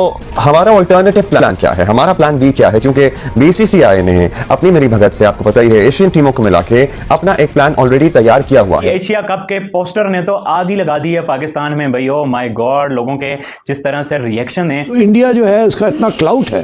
तो हमारा alternative plan क्या है, हमारा प्लान बी क्या है? क्योंकि बीसीसीआई ने अपनी मेरी भगत से, आपको पता ही है, एशियन टीमों को मिला के अपना एक प्लान ऑलरेडी तैयार किया हुआ है। एशिया कप के पोस्टर ने तो आग ही लगा दी है पाकिस्तान में भाई। ओ माय गॉड, लोगों के जिस तरह से रिएक्शन है। तो इंडिया जो है उसका इतना क्लाउट है,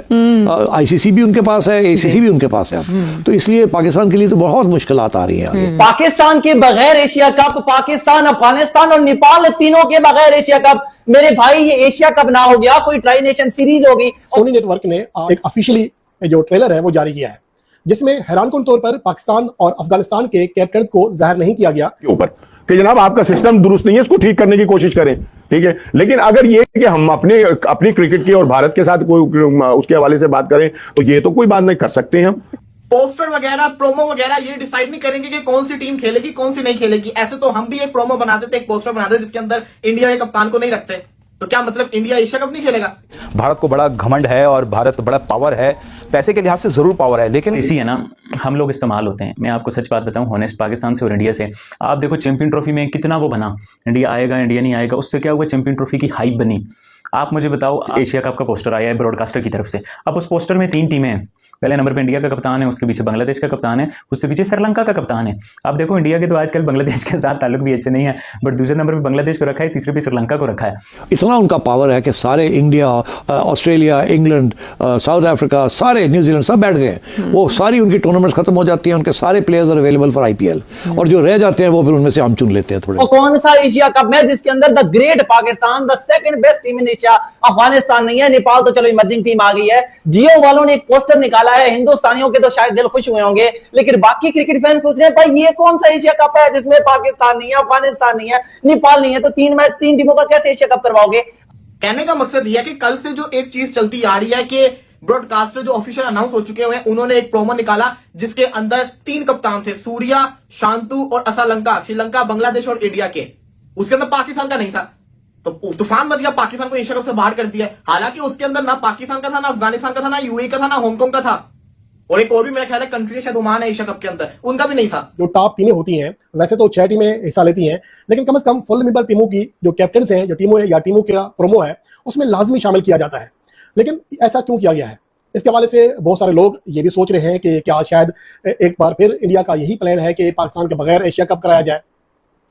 आईसीसी भी उनके पास है, एसीसी भी उनके पास है, तो इसलिए पाकिस्तान के लिए तो बहुत मुश्किलात आ रही है आगे। पाकिस्तान के बगैर एशिया कप, पाकिस्तान, अफगानिस्तान और नेपाल तीनों के बगैर एशिया कप, मेरे भाई ये एशिया कप ना हो गया, कोई ट्राई नेशन सीरीज होगी। सोनी नेटवर्क ने एक ऑफिशियली जो ट्रेलर है वो जारी किया है, जिसमें हैरानकुन तौर पर पाकिस्तान और अफगानिस्तान के कैप्टन को जाहिर नहीं किया गया के ऊपर कि जनाब आपका सिस्टम दुरुस्त नहीं है, इसको ठीक करने की कोशिश करें, ठीक है। लेकिन अगर ये कि हम अपनी क्रिकेट की और भारत के साथ कोई उसके हवाले से बात करें तो ये तो कोई बात नहीं कर सकते हैं हम। पोस्टर वगैरह, प्रोमो वगैरह ये डिसाइड नहीं करेंगे कि कौन सी टीम खेलेगी कौन सी नहीं खेलेगी। ऐसे तो हम भी एक प्रोमो बनाते थे, एक पोस्टर बनाते थे जिसके अंदर इंडिया के कप्तान को नहीं रखते, तो क्या मतलब इंडिया एशिया कप नहीं खेलेगा? भारत को बड़ा घमंड है और भारत बड़ा पावर है, पैसे के लिहाज से जरूर पावर है, लेकिन इसी है ना, हम लोग इस्तेमाल होते हैं। मैं आपको सच बात बताऊं, होनेस्ट, पाकिस्तान से और इंडिया से आप देखो चैंपियन ट्रॉफी में कितना वो बना, इंडिया आएगा इंडिया नहीं आएगा, उससे क्या हुआ, चैंपियन ट्रॉफी की हाइप बनी। आप मुझे बताओ, एशिया कप का पोस्टर आया है ब्रॉडकास्टर की तरफ से, अब उस पोस्टर में 3 टीमें हैं। पहले नंबर पे इंडिया का कप्तान है, उसके पीछे बांग्लादेश का कप्तान है, उससे पीछे श्रीलंका का कप्तान है। आप देखो इंडिया के तो आजकल बांग्लादेश के साथ ताल्लुक भी अच्छे नहीं है, बट दूसरे नंबर पे बांग्लादेश को रखा है, तीसरे पे श्रीलंका को रखा है। इतना उनका पावर है कि सारे India, Australia, England, south Africa, सारे न्यूजीलैंड सब बैठ गए। वो सारी उनकी टूर्नामेंट्स खत्म हो जाती हैं, उनके सारे players are available for IPL, और जो रह जाते हैं वो फिर उनमें से हम चुन लेते हैं थोड़े। वो कौन सा एशिया कप है जिसके अंदर the great Pakistan, the second best team in Asia, Afghanistan नहीं है, नेपाल तो चलो इमर्जिंग टीम आ गई है। जियो वालों ने एक पोस्टर निकाला है, हिंदुस्तानियों के तो शायद दिल खुश हुए होंगे, लेकिन बाकी क्रिकेट फैन सोच रहे हैं भाई ये कौन सा एशिया कप है जिसमें पाकिस्तान नहीं है, अफगानिस्तान नहीं है, नेपाल नहीं है, तो 3 टीमों का कैसे एशिया कप करवाओगे? कहने का मकसद यह है कि कल से जो एक चीज चलती आ रही है कि ब्रॉडकास्टर जो ऑफिशियल अनाउंस हो चुके हुए, उन्होंने एक प्रोमो निकाला जिसके अंदर 3 कप्तान थे, सूर्या, शांतु और असलंका, श्रीलंका, बांग्लादेश और इंडिया के। उसके अंदर पाकिस्तान का नहीं था, तो तूफान मच गया, पाकिस्तान को एशिया कप से बाहर कर दिया। हालांकि उसके अंदर ना पाकिस्तान का था, ना अफगानिस्तान का था, ना यूएई का था, ना हांगकांग का था, और एक और भी मेरा ख्याल है कंट्री शायद ओमान है एशिया कप के अंदर, उनका भी नहीं था। जो टॉप टीमें होती हैं, वैसे तो 6 टीमें हिस्सा लेती हैं, लेकिन कम से कम फुल मेंबर टीमों की जो कैप्टन हैं, जो टीमों है या टीमों का प्रोमो है, उसमें लाजमी शामिल किया जाता है। लेकिन ऐसा क्यों किया गया है, इसके हवाले से बहुत सारे लोग ये भी सोच रहे हैं कि क्या शायद एक बार फिर इंडिया का यही प्लान है कि पाकिस्तान के बगैर एशिया कप कराया जाए,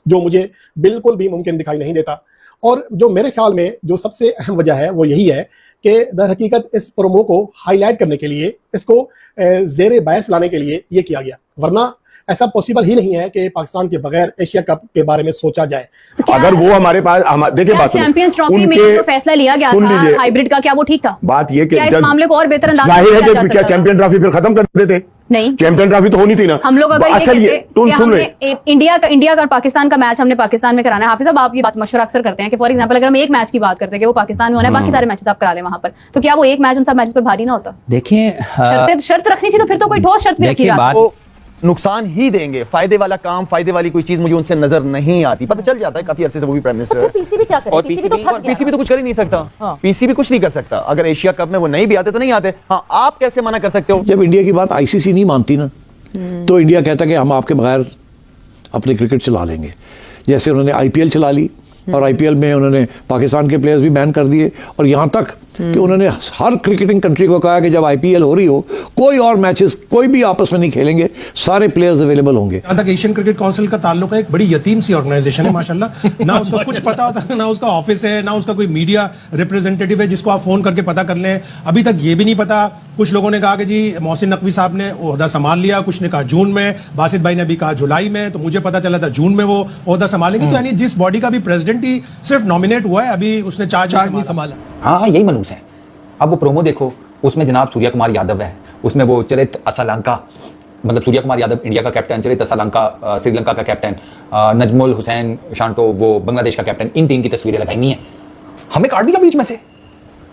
जो मुझे बिल्कुल भी मुमकिन दिखाई नहीं देता। और जो मेरे ख्याल में जो सबसे अहम वजह है वो यही है कि दर हकीकत इस प्रोमो को हाईलाइट करने के लिए, इसको ज़ेरे बहस लाने के लिए ये किया गया, वरना ऐसा पॉसिबल ही नहीं है कि पाकिस्तान के बगैर एशिया कप के बारे में सोचा जाए। तो अगर वो हमारे पास देखिए, बात चैंपियंस ट्रॉफी में जो फैसला लिया गया था हाइब्रिड का, क्या वो ठीक था? बात ये कि इस मामले को और बेहतर अंदाज जाहिर है कि क्या चैंपियन ट्रॉफी फिर खत्म कर देते? नहीं, चैंपियन ट्रॉफी तो होनी थी ना। हम लोग अगर असल ये तुम सुन रहे, इंडिया का पाकिस्तान का मैच हमने पाकिस्तान में कराना है। हाफिज साहब, आप ये बात मशवरा अक्सर करते हैं कि फॉर एग्जांपल अगर हम एक मैच की बात करते हैं कि वो पाकिस्तान में होना है, बाकी सारे मैचेस आप करा लें वहां पर, तो क्या वो एक मैच उन सब मैचेस पर भारी ना होता? देखिए, शर्त रखनी थी तो फिर तो कोई ठोस शर्त भी रखी जाती। नुकसान ही देंगे, फायदे वाला काम, फायदे वाली कोई चीज मुझे उनसे नजर नहीं आती। पता चल जाता है काफी अरसे से वो भी प्राइम मिनिस्टर है। पीसीबी क्या करे? पीसीबी तो कुछ कर ही नहीं सकता। पीसीबी कुछ नहीं कर सकता। अगर एशिया कप में वो नहीं भी आते तो नहीं आते। हाँ, आप कैसे मना कर सकते हो? जब इंडिया की बात आईसीसी नहीं मानती ना, तो इंडिया कहता कि हम आपके बगैर अपनी क्रिकेट चला लेंगे। जैसे उन्होंने आईपीएल चला ली, और आईपीएल में उन्होंने पाकिस्तान के प्लेयर्स भी बैन कर दिए, और यहाँ तक कि उन्होंने हर क्रिकेटिंग कंट्री को कहा कि जब आईपीएल हो रही हो, कोई और मैचेस कोई भी आपस में नहीं खेलेंगे, सारे प्लेयर्स अवेलेबल होंगे। जहां तक एशियन क्रिकेट काउंसिल का ताल्लुक है, एक बड़ी यतीम सी ऑर्गेनाइजेशन है माशाल्लाह। ना उसका कुछ पता होता, ना उसका ऑफिस है, ना उसका कोई मीडिया रिप्रेजेंटेटिव है जिसको आप फोन करके पता कर लें। अभी तक ये भी नहीं पता। कुछ लोगों ने कहा कि जी मोहसिन नकवी साहब ने ओहदा संभाल लिया, कुछ ने कहा जून में, बासित भाई ने अभी कहा जुलाई में, तो मुझे पता चला था जून में वो ओहदा संभालेंगे। तो यानी जिस बॉडी का भी प्रेसिडेंट ही सिर्फ नॉमिनेट हुआ है, अभी उसने चार्ज नहीं संभाला। हाँ, यही मनूस है। अब वो प्रोमो देखो, उसमें जनाब सूर्या कुमार यादव है, उसमें वो चरित असलंका, मतलब सूर्या कुमार यादव इंडिया का कैप्टन, चरित असलंका श्रीलंका का कैप्टन, नजमुल हुसैन शांटो वो बांग्लादेश का कैप्टन, इन 3 की तस्वीरें लगाई नहीं है। हमें काट दिया बीच में से,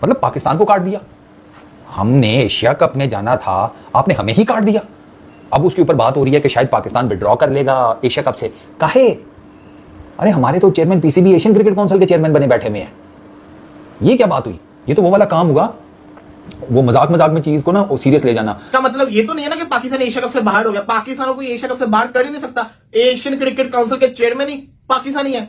मतलब पाकिस्तान को काट दिया। हमने एशिया कप में जाना था, आपने हमें ही काट दिया। अब उसके ऊपर बात हो रही है कि शायद पाकिस्तान विड्रॉ कर लेगा एशिया कप से। काहे? अरे हमारे तो chairman PCB Asian cricket council के चेयरमैन बने बैठे हुए हैं। ये क्या बात हुई? ये तो वो वाला काम होगा, वो मजाक में चीज को ना सीरियस ले जाना। इसका मतलब ये तो नहीं है ना कि पाकिस्तान एशिया कप से बाहर हो गया। पाकिस्तान को एशिया कप से बाहर कर ही नहीं सकता। एशियन क्रिकेट काउंसिल के चेयरमैन ही पाकिस्तानी है।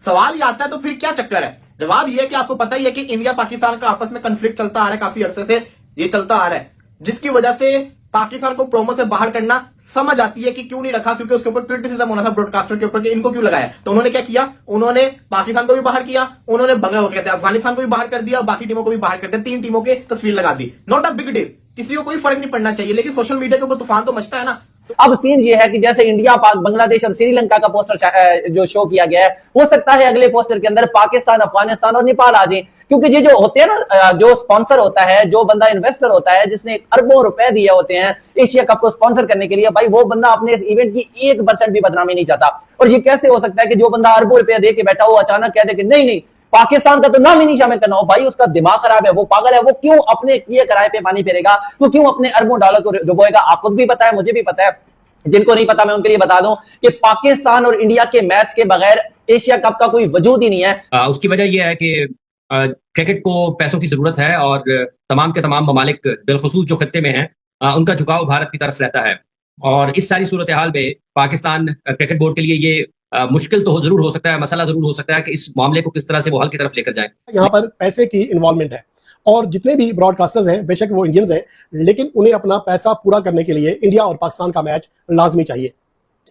सवाल ये आता है तो फिर क्या चक्कर है? जवाब ये है कि आपको पता ही है कि इंडिया पाकिस्तान का आपस में कन्फ्लिक्ट चलता आ रहा है, काफी अरसे से ये चलता आ रहा है, जिसकी वजह से पाकिस्तान को प्रोमो से बाहर करना समझ आती है कि क्यों नहीं रखा, क्योंकि उसके ऊपर क्रिटिसिज्म होना था ब्रॉडकास्टर के ऊपर कि इनको क्यों लगाया। तो उन्होंने क्या किया, उन्होंने पाकिस्तान को भी बाहर किया, उन्होंने अफगानिस्तान को भी बाहर कर दिया, बाकी टीमों को भी बाहर कर दिया, 3 टीमों की तस्वीर लगा दी। नॉट अ बिग डील, किसी को कोई फर्क नहीं पड़ना चाहिए, लेकिन सोशल मीडिया के ऊपर तूफान तो मचता है ना। अब सीन ये है कि जैसे इंडिया, पाक, बांग्लादेश और श्रीलंका का पोस्टर जो शो किया गया है, हो सकता है अगले पोस्टर के अंदर पाकिस्तान, अफगानिस्तान और नेपाल आ जाए, क्योंकि ये जो होते हैं ना, जो स्पॉन्सर होता है, जो बंदा इन्वेस्टर होता है, जिसने अरबों रुपए दिए होते हैं एशिया कप को स्पॉन्सर करने के लिए, भाई वो बंदा अपने इस इवेंट की 1% भी बदनामी नहीं चाहता। और ये कैसे हो सकता है कि जो बंदा अरबों रुपया दे के बैठा हो अचानक कह दे कि नहीं नहीं पाकिस्तान का तो नाम ही नहीं शामिल करना हो। भाई उसका दिमाग खराब है, वो पागल है, वो क्यों अपने किए कराए पे पानी फेरेगा, वो क्यों अपने अरबों डॉलर को डुबोएगा। आपको भी पता है, मुझे भी पता है, जिनको नहीं पता मैं उनके लिए बता दूं कि पाकिस्तान और इंडिया के मैच के बगैर एशिया कप का कोई वजूद ही नहीं है। उसकी वजह यह है कि क्रिकेट को पैसों की जरूरत है और तमाम के तमाम ममालिक बिलखुसूस जो खत्ते में हैं उनका झुकाव भारत की तरफ रहता है। और इस सारी सूरत हाल में पाकिस्तान क्रिकेट बोर्ड के लिए ये मुश्किल तो जरूर हो सकता है, मसला जरूर हो सकता है कि इस मामले को किस तरह से वो हल की तरफ लेकर जाए। यहाँ पर पैसे की इन्वॉल्वमेंट है और जितने भी ब्रॉडकास्टर्स हैं बेशक वो इंडियंस हैं, लेकिन उन्हें अपना पैसा पूरा करने के लिए इंडिया और पाकिस्तान का मैच लाजमी चाहिए।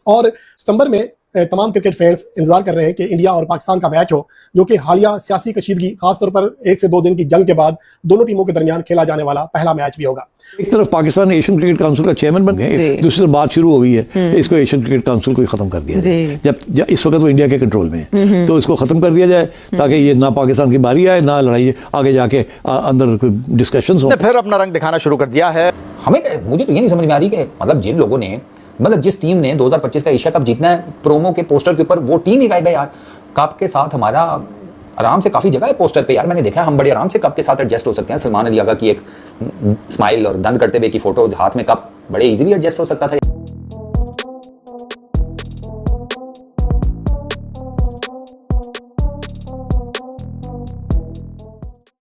और सितंबर में तमाम क्रिकेट फैंस इंतजार कर रहे हैं कि इंडिया और पाकिस्तान का मैच हो, जो कि हालिया सियासी कशीदगी खासतौर पर 1 से 2 दिन की जंग के बाद दोनों टीमों के दरमियान खेला जाने वाला पहला मैच भी होगा। एक तरफ पाकिस्तान एशियन क्रिकेट काउंसिल का चेयरमैन बन गए, दूसरी तरफ बात शुरू हो गई है कि इसको एशियन क्रिकेट काउंसिल को ही खत्म कर दिया जाए। जब इस वक्त वो इंडिया के कंट्रोल में है, तो इसको खत्म कर दिया जाए ताकि ये ना पाकिस्तान की बारी आए, ना लड़ाई आगे जाके अंदर डिस्कशंस हो। फिर अपना रंग दिखाना शुरू कर दिया है। मुझे तो ये नहीं समझ में आ रही कि मतलब जिन लोगों ने जिस टीम ने 2025 का एशिया कप जीतना है, प्रोमो के पोस्टर के ऊपर वो टीम ही गायब है यार। कप के साथ हमारा आराम से काफी जगह है पोस्टर पे यार, मैंने देखा है हम बड़े आराम से कप के साथ एडजस्ट हो सकते हैं। सलमान अली आगा की एक स्माइल और दंड करते हुए की फोटो, हाथ में कप, बड़े इजीली एडजस्ट हो सकता था।